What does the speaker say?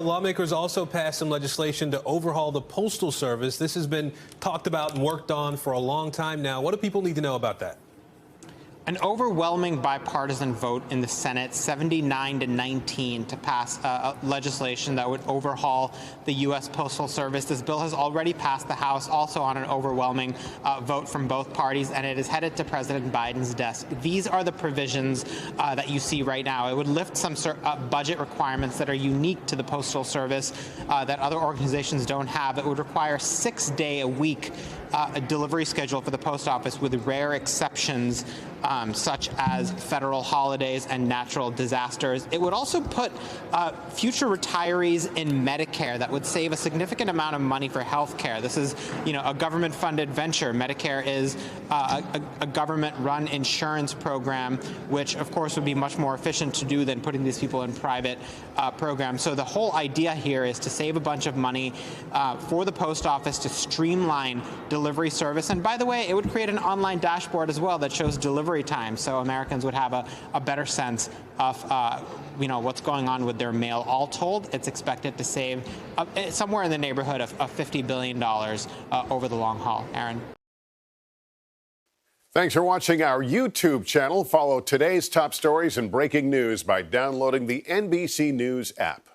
Lawmakers also passed some legislation to overhaul the Postal Service. This has been talked about and worked on for a long time now. What do people need to know about that? An overwhelming bipartisan vote in the Senate, 79-19, to pass legislation that would overhaul the U.S. Postal Service. This bill has already passed the House, also on an overwhelming vote from both parties, and it is headed to President Biden's desk. These are the provisions that you see right now. It would lift some budget requirements that are unique to the Postal Service that other organizations don't have. It would require 6-day-a-week a delivery schedule for the post office, with rare exceptions such as federal holidays and natural disasters. It would also put future retirees in Medicare. That would save a significant amount of money for health care. This is, a government-funded venture. Medicare is a government-run insurance program, which, of course, would be much more efficient to do than putting these people in private programs. So the whole idea here is to save a bunch of money for the post office, to streamline delivery service. And by the way, it would create an online dashboard as well that shows delivery time, so Americans would have a better sense of what's going on with their mail. All told, it's expected to save somewhere in the neighborhood of $50 billion over the long haul. Aaron. Thanks for watching our YouTube channel. Follow today's top stories and breaking news by downloading the NBC News app.